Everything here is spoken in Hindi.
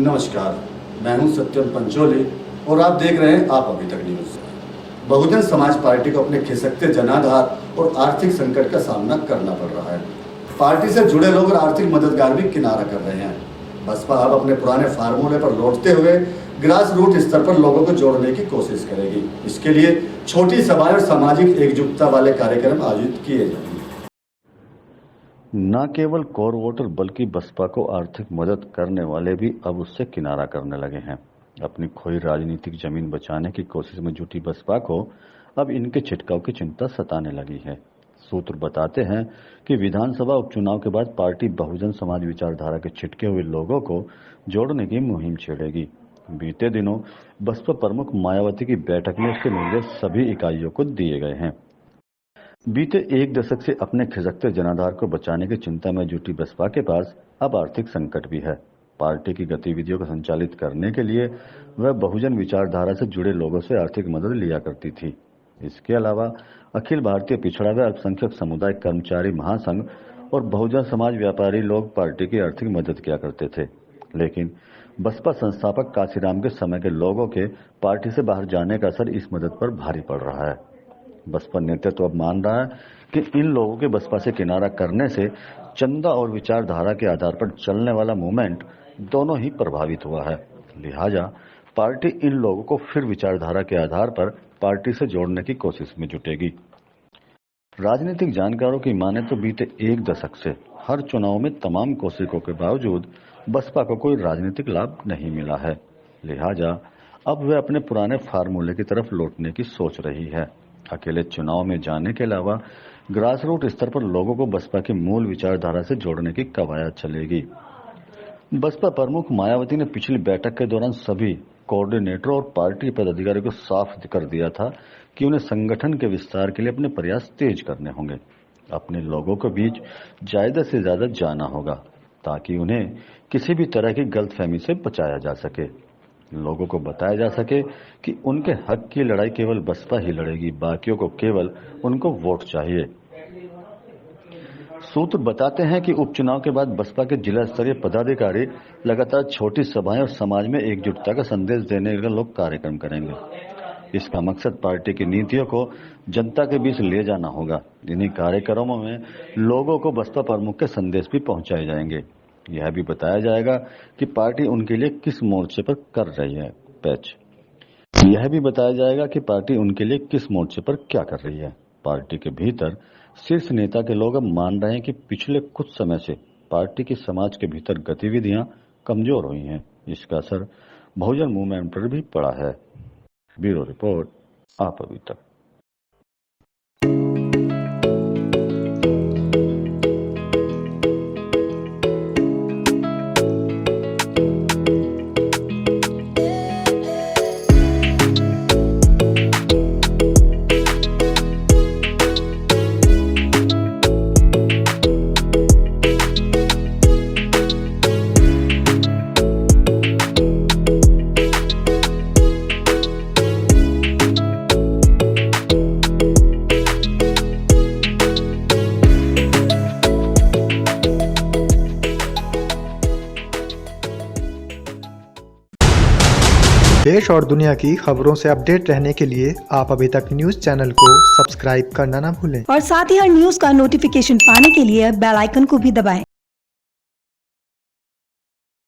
नमस्कार, मैं हूं सत्यम पंचोली और आप देख रहे हैं आप अभी तक न्यूज। बहुजन समाज पार्टी को अपने खिसकते जनाधार और आर्थिक संकट का सामना करना पड़ रहा है। पार्टी से जुड़े लोग और आर्थिक मददगार भी किनारा कर रहे हैं। बसपा अब अपने पुराने फार्मूले पर लौटते हुए ग्रास रूट स्तर पर लोगों को जोड़ने की कोशिश करेगी। इसके लिए छोटी सभाएं और सामाजिक एकजुटता वाले कार्यक्रम आयोजित किए जाएंगे। न केवल कोर वोटर बल्कि बसपा को आर्थिक मदद करने वाले भी अब उससे किनारा करने लगे हैं। अपनी खोई राजनीतिक जमीन बचाने की कोशिश में जुटी बसपा को अब इनके छिटकाव की चिंता सताने लगी है। सूत्र बताते हैं कि विधानसभा उपचुनाव के बाद पार्टी बहुजन समाज विचारधारा के छिटके हुए लोगों को जोड़ने की मुहिम छेड़ेगी। बीते दिनों बसपा प्रमुख मायावती की बैठक में उसके निर्देश सभी इकाइयों को दिए गए हैं। बीते एक दशक से अपने खिसकते जनाधार को बचाने की चिंता में जुटी बसपा के पास अब आर्थिक संकट भी है। पार्टी की गतिविधियों को संचालित करने के लिए वह बहुजन विचारधारा से जुड़े लोगों से आर्थिक मदद लिया करती थी। इसके अलावा अखिल भारतीय पिछड़ा व अल्पसंख्यक समुदाय कर्मचारी महासंघ और बहुजन समाज व्यापारी लोग पार्टी की आर्थिक मदद किया करते थे। लेकिन बसपा संस्थापक काशीराम के समय के लोगों के पार्टी से बाहर जाने का असर इस मदद पर भारी पड़ रहा है। बसपा नेतृत्व अब मान रहा है कि इन लोगों के बसपा से किनारा करने से चंदा और विचारधारा के आधार पर चलने वाला मूवमेंट दोनों ही प्रभावित हुआ है। लिहाजा पार्टी इन लोगों को फिर विचारधारा के आधार पर पार्टी से जोड़ने की कोशिश में जुटेगी। राजनीतिक जानकारों की माने तो बीते एक दशक से हर चुनाव में तमाम कोशिशों के बावजूद बसपा को कोई राजनीतिक लाभ नहीं मिला है। लिहाजा अब वे अपने पुराने फार्मूले की तरफ लौटने की सोच रही है। अकेले चुनाव में जाने के अलावा ग्रास रूट स्तर पर लोगों को बसपा की मूल विचारधारा से जोड़ने की कवायद चलेगी। बसपा प्रमुख मायावती ने पिछली बैठक के दौरान सभी कोऑर्डिनेटरों और पार्टी पदाधिकारियों को साफ कर दिया था कि उन्हें संगठन के विस्तार के लिए अपने प्रयास तेज करने होंगे। अपने लोगों के बीच ज्यादा से ज्यादा जाना होगा ताकि उन्हें किसी भी तरह की गलतफहमी से बचाया जा सके। लोगों को बताया जा सके कि उनके हक की लड़ाई केवल बसपा ही लड़ेगी, बाकियों को केवल उनको वोट चाहिए। सूत्र बताते हैं कि उपचुनाव के बाद बसपा के जिला स्तरीय पदाधिकारी लगातार छोटी सभाएं और समाज में एकजुटता का संदेश देने का लोग कार्यक्रम करेंगे। इसका मकसद पार्टी की नीतियों को जनता के बीच ले जाना होगा। इन्हीं कार्यक्रमों में लोगों को बसपा प्रमुख के संदेश भी पहुंचाए जाएंगे। यह भी बताया जाएगा कि पार्टी उनके लिए किस मोर्चे पर कर रही है पैच। यह भी बताया जाएगा कि पार्टी उनके लिए किस मोर्चे पर क्या कर रही है। पार्टी के भीतर शीर्ष नेता के लोग अब मान रहे हैं कि पिछले कुछ समय से पार्टी की समाज के भीतर गतिविधियां कमजोर हुई हैं। इसका असर बहुजन मूवमेंट पर भी पड़ा है। ब्यूरो रिपोर्ट, आप अभी तक। देश और दुनिया की खबरों से अपडेट रहने के लिए आप अभी तक न्यूज चैनल को सब्सक्राइब करना ना भूलें और साथ ही हर न्यूज का नोटिफिकेशन पाने के लिए बेल आइकन को भी दबाएं।